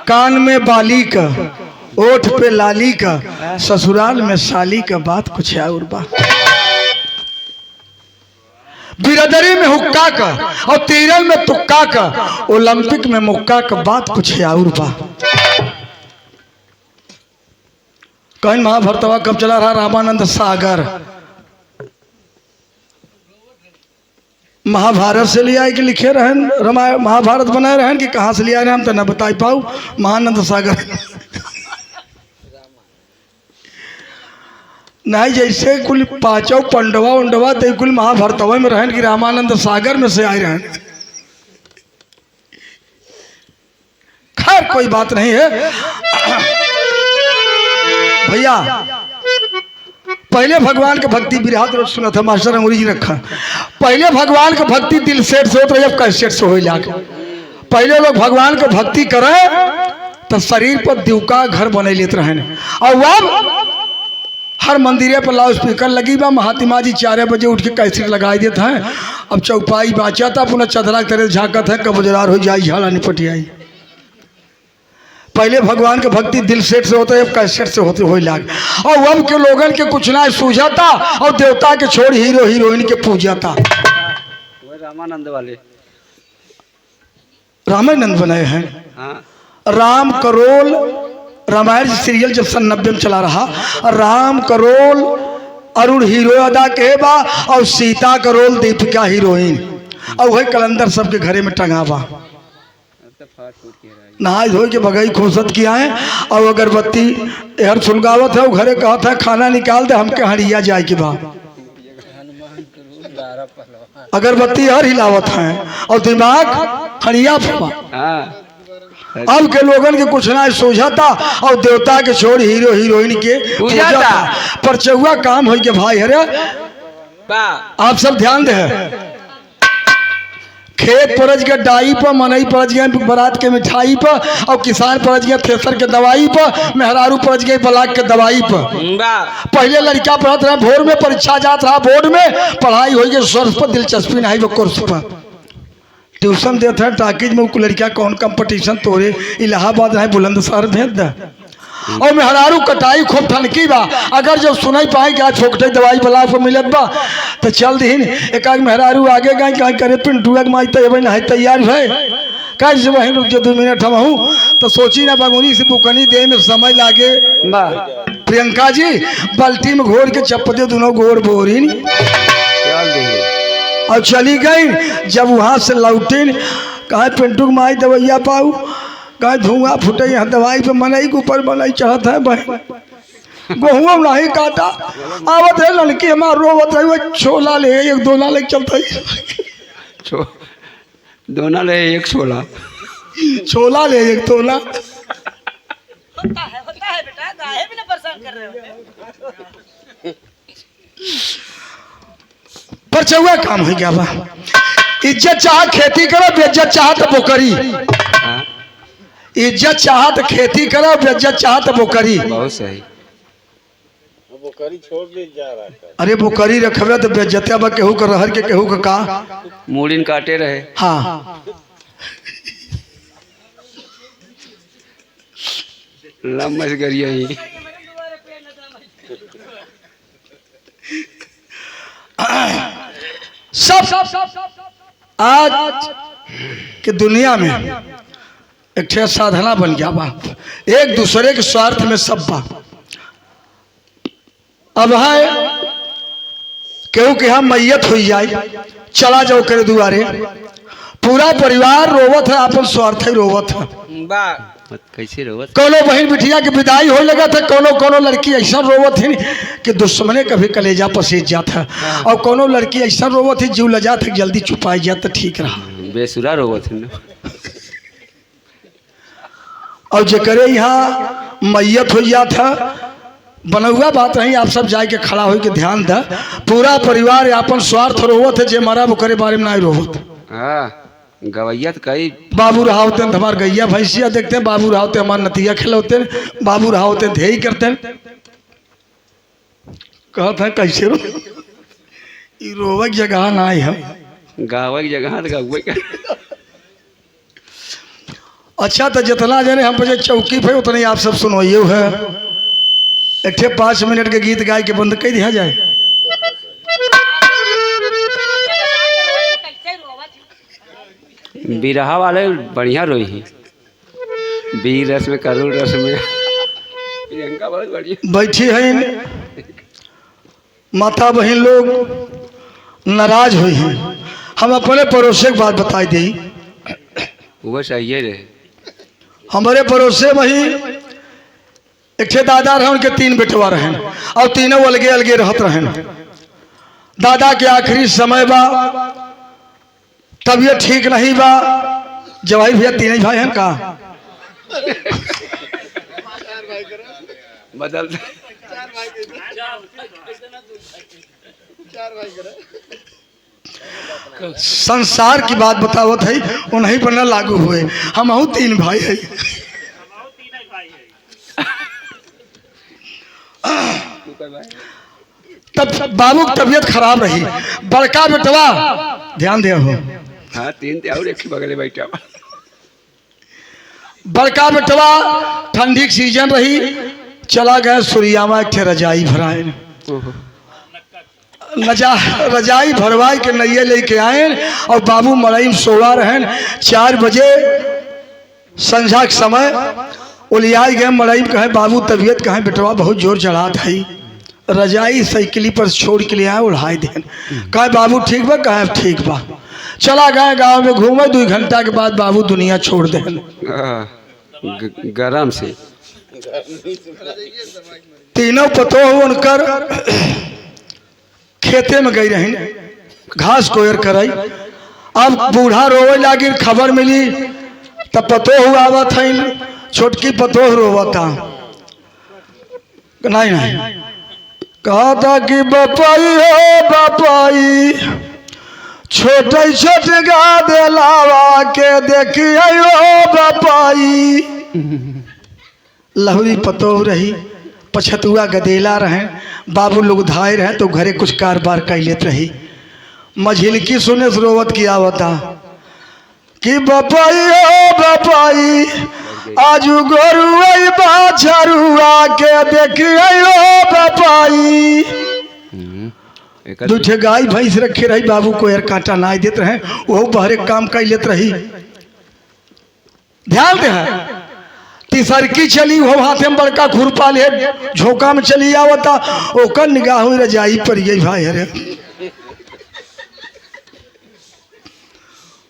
कान में बाली का, ओठ पे लाली का, ससुराल में साली का, बात कुछ और बा। बिरादरी में हुक्का का और तीरल में तुक्का का, ओलंपिक में मुक्का का, बात कुछ और बा। कहीं महाभारतवा कब चला रहा? रामानंद सागर महाभारत से लिया कि लिखे रहन, रामायण महाभारत बनाए रहन कि कहाँ से लिया रहे हम तो न बता पाऊ। महानंद सागर नहीं, जैसे कुल पांचों पंडवा उंडवा तो कुल महाभारतवा में रहन कि रामानंद सागर में से आए रहन। खैर कोई बात नहीं है भैया। पहले भगवान के भक्ति बिरहात रोज सुना था मास्टर अंगुरी जी रखा। पहले भगवान के भक्ति दिल सेठ से होता, जब कैसेट से हो जाके पहले लोग भगवान के भक्ति करे तो शरीर पर दिवका घर बने लेते रहे। और अब हर मंदिरे पर लाउड स्पीकर लगी बा, महात्मा जी 4 बजे उठ के कैसेट लगाई देते हैं। अब चौपाई बाचा था, पुनः चदरा तरह झाँकत है, कब उजरार हो जाए, झाला निपट आई। पहले भगवान के भक्ति दिल सेठ से होता है, अब कैसेट से होते हो लाग। और अब के लोगन के कुछ ना सूझाता और देवता के छोड़ हीरो हीरोइन के पूजाता। रामानंद वाले रामानंद बनाए हैं। हाँ। राम करोल रामायण सीरियल जब सन 90 में चला रहा, राम करोल अरुण हीरो अदा के बा और सीता करोल दीपिका हीरोइन, और वही कलंदर सबके घरे में टंगा बा। नहाय धोई के बगई खोसत किया है और अगरबत्ती हर सुलगावत है। वो घरे कहता है खाना निकाल दे, हमके हड़िया जाए के बा। अगरबत्ती हर हिलावत है और दिमाग हड़िया बा। अब के लोगन के कुछ ना सोझाता और देवता के छोड़ हीरो हीरोइन के पूजाता। पर चौवा काम हो के भाई हरे आप सब ध्यान दे। खेत परज गया डाई पर, मनई परज गया बारात के मिठाई पर, और किसान परज गया थ्रेसर के दवाई पर, मेहरारू परज गए ब्लाक के दवाई पर। पहले लड़का पढ़त रहा भोर में, परीक्षा जात रहा बोर्ड में, पढ़ाई हो गई सोर्स पर, दिलचस्पी नहीं वो कोर्स पर। ट्यूशन देते हैं टाकिज में, लड़का कौन कंपटीशन तोरे इलाहाबाद रहे बुलंदशहर भेज दे। और मेहरारू कटाई खूब ठनकी बा, अगर जब सुनाई पाए कि आज फोकटे दवाई बला को मिलत बा तो चल दीन एक मेहरारू आगे गए कहीं करे पिंटुआ के माई तब नहीं तैयार है कहीं से वहीं रुक जो 2 मिनट हम हूँ तो सोची ना बगुनी से बुकनी दे में समय लागे। प्रियंका जी बाल्टी में घोर के चप्पते दोनों गोर बोरी और चली गई। जब वहाँ से लौटी कहा पिंटू की माई दवैया पाऊ, कहा धुआं फुटे यहाँ दवाई पे मनई के ऊपर मनई चढ़ता है बहन गेहूँ नहीं काटा आवत है लड़की हमार रोवत है वो छोला ले 1 दोना ले चलता है दोना ले 1 छोला छोला ले 1 तोला होता है बेटा, काहे भी ना परेशान कर रहे हो। पर चौवा काम हो गया बा। इज्जत चाह खेती करो, बेइज्जत चाह तो बोकरी। इज्जत चाह तो खेती करो, बेइज्जत चाह तो बोकरी। बहुत सही। बोकरी छोड़ दे जा रहा है। अरे बोकरी रखबे तो बेइज्जतिया बा, केहू का रहर के केहू का मूड़िन काटे रहे। हाँ लम्बस गरिया ही सब आज के दुनिया में एक ठे साधना बन गया बा, एक दूसरे के स्वार्थ में सब बा। अब है केहू के यहाँ मैयत हो जाए, चला जाओ करे दुआरे, पूरा परिवार रोवत है, अपन स्वार्थ ही रोवत है। कैसे रोवत? कोनो बहन बिटिया की विदाई हो लगा था, कोनो लड़की ऐसा रोवत है कि दुश्मने कभी कलेजा पसीज जाता है, और कोनो लड़की ऐसा रोवत है जीव लजात है जल्दी छुपाई जाता ठीक रहा। बेसुरा रोवत है ना। और जकरे यहाँ मैयत हो जाता बनौआ बात नहीं, आप सब जाके खड़ा हो के ध्यान द, पूरा परिवार अपन स्वार्थ रोवत है, जे मरा वो करे बारे में नहीं रोवत। हाँ गवैया तो कई बाबू रहावते हमारे गैया भैंसिया देखते हैं, बाबू रहावते हमारे नतिया खिलौते, बाबू रहावते धेई करते हैं। कहते हैं कैसे रो रोवक जगह ना है, गावक जगह तो गौवे का। अच्छा तो जितना जने हम बजे चौकी पे उतने आप सब सुनवाइयो है। एक 5 मिनट के गीत गाय के बंद कर दिया जाए। बिरहा वाले बढ़िया रोई ही, बीर रस में करुण रस में प्रियंका बहुत बढ़िया बैठी है। माता बहन लोग नाराज हुई हैं। हम अपने पड़ोसे की बात बताई दी। वो सही रहे। हमारे पड़ोसे में ही एक ठे दादा रहे, उनके 3 बेटवा रहे और तीनों अलगे अलगे रहत रहे। दादा के आखिरी समय बा, तबीयत ठीक नहीं बा। जवाई भैया 3 भाई हैं का बदल संसार की बात बतावत है, उन्हीं पर न लागू हुए। हम 3 भाई है। तब बाबू की तबीयत खराब रही। बड़का बेटवा ध्यान दे हो। हाँ 3 थे और एक ही बगल में बैठा। बड़का बेटवा ठंडी की सीजन रही, चला गया सूर्यामा एक रजाई भराए। रजाई भरवाई के नैये लेके आए और बाबू मड़ई में सोड़ा रहे। 4 बजे संझा के समय उलियाई गए मड़ई में। कहे बाबू तबीयत कहे बेटवा बहुत जोर चढ़ा था। रजाई साइकिली पर छोड़ के लिए आए, उड़ाई देन। कहे बाबू ठीक बा? कहे ठीक बा। चला गए गांव में घूमे। 2 घंटा के बाद बाबू दुनिया छोड़ देन। गरम से तीनों पतोह उनकर खेते में गई रही, घास कोयर कराई। अब बूढ़ा रोवे लागी, खबर मिली तब पतोह आवत है। छोटकी पतोह रोवता। नहीं कहता कि बपाई हो बपाई, छोटे छोटे गा दे लावा के देखिए हो बपाई। लहुरी पतोह रही, पछतुआ गदेला रहे। बाबू लोग धाए रहे तो घरे कुछ कारोबार कर लेत रही। मझिलकी सुने रोवत की आवता कि बपाई हो बपाई, आजू गोरुआ बाछरुआ के देखिए हो बपाई। 2 ठे गाय भैंस रखे रही। बाबू को यार कांटा ना देते रहे, वो बहरे काम कर लेते रही। ध्यान दे है। तीसरकी चली, वो हाथ में बड़का खुरपा ले झोंका में चली आवता। ओकर निगाह हुई रजाई पर यही भाई अरे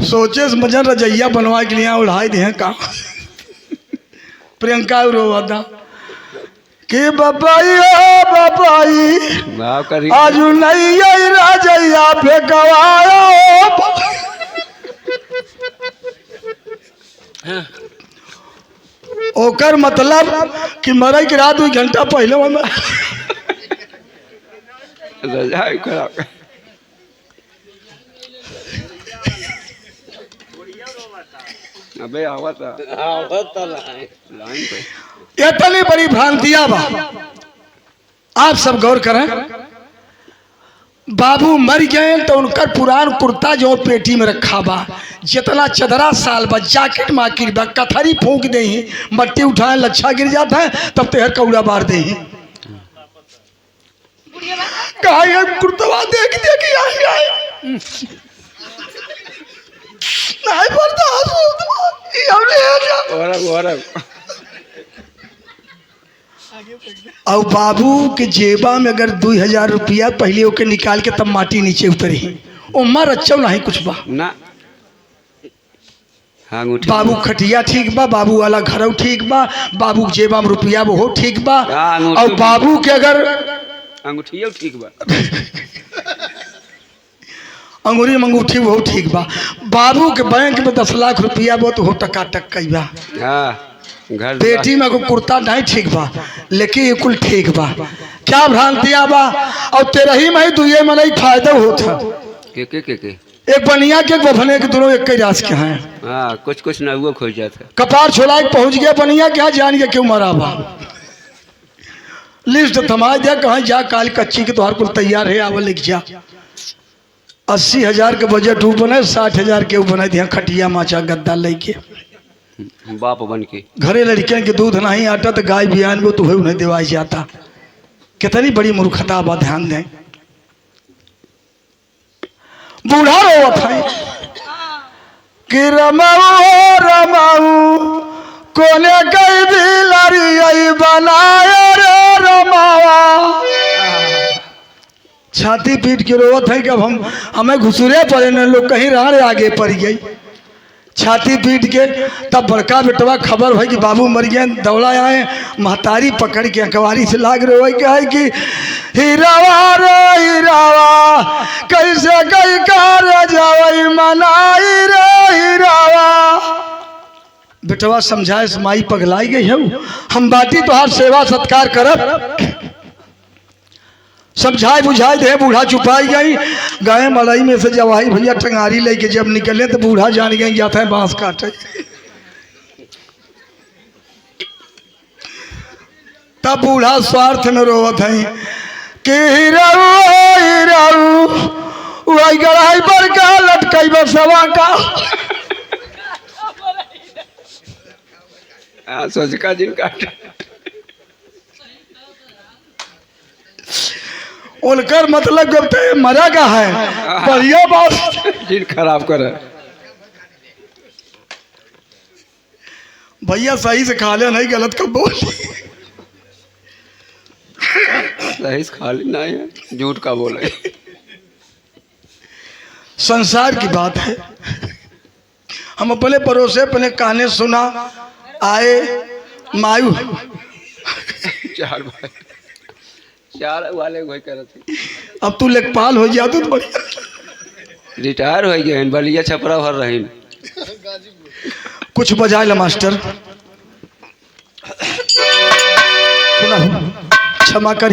सोचे समझन रजैया बनवा के लिए उड़ाई दे का। प्रियंका रोवता कि बपाई हो बपाई, आज नहीं आई रजैया फेंकवायो। ओकर मतलब कि मरई के रात 2 घंटा पहले अबे आवत लाइन पे इतनी बड़ी भ्रांतियां बा। आप सब गौर करें। बाबू मर गए तो उनका पुरान कुर्ता जो पेटी में रखा बा, जितना चदरा साल बा, जैकेट माकिर बा, कथरी फूंक दे, मट्टी उठाए लच्छा गिर जाता है तब तेहर कौड़ा बार दे। कहा ये कुर्तवा देख देख आए नहीं और बाबू के जेबा में अगर 2000 रुपया पहले ओके निकाल के तब माटी नीचे उतरी। उमर अच्छा नहीं कुछ बा ना। हाँ, बाबू खटिया ठीक बा, बाबू वाला घर ठीक बा, बाबू के जेबा में रुपया वो ठीक बा। और बाबू के अगर अंगूठिया ठीक बा, अंगूरी मंगूठी वो ठीक बा। बाबू के बैंक में 10 लाख रुपया बा तो हो टका टक कई बा। घर बेटी में को कुर्ता नहीं ठीक बा, लेकिन ये कुल ठीक बा। क्या भ्रांतियां बा। और 13 में ही 2 में नहीं फायदा होता। के एक बनिया के बभने के दोनों एक रास के हैं। हाँ, कुछ ना हुआ खो जाता। कपार छोड़ा के पहुंच गया बनिया क्या जान के क्यों मरा बा। लिस्ट थमा दिया, कहीं जा काल कच्ची के तोहर कुल तैयार है, आवल लिख जा। 80,000 के बजट ऊ बने, 60,000 के ऊ बना दिया खटिया माचा गद्दा लेके। बाप बन के घरे लड़कियन के दूध नहीं आटा तो गाय बियान वो तो उन्हें दिवाई जाता। कितनी बड़ी मूर्खता बा, ध्यान दें। बूढ़ा रोवत है कि रमाऊ रमाऊ कोने कई बिलरी बनाए रे रमावा। छाती पीट के रोवत है कि अब हमें घुसुरे पड़े न, लोग कहीं राड़े आगे पड़ गई। छाती पीट के तब बड़का बेटवा खबर है कि बाबू मर गए, दौड़ा आए, महतारी पकड़ के अखबारी से लाग रहे हो कहे कि हीरावा रे हीरावा कैसे कई कार जावई मनाई रे हीरावा। बेटवा समझाए माई पगलाई गई है, हम बाटी तोहार सेवा सत्कार करब। समझाए बुझाए दे, बूढ़ा चुपाई गई। गाय मड़ई में से जब आई भैया टंगारी लेके जब निकले तो बूढ़ा जान गए जाता है बांस काटे। तब बूढ़ा स्वार्थ में रोवत है कि हीराऊ हीराऊ वही गढ़ाई पर का लटकाई बसवा का। सोच का जिन काट उनकर मतलब जब तक मरा का है बढ़िया बात जिन खराब करे। भैया सही से खा ले, नहीं गलत कब बोल। सही से खाली नहीं है, झूठ का बोले। संसार की बात है। हम अपने पड़ोसे अपने कहने सुना आए मायू चार भाई, चार वाले वही करे थे। अब तू लेखपाल हो जा तो बढ़िया। रिटायर हो गए, बलिया छपरा भर रही। कुछ बजाए ला मास्टर, क्षमा कर।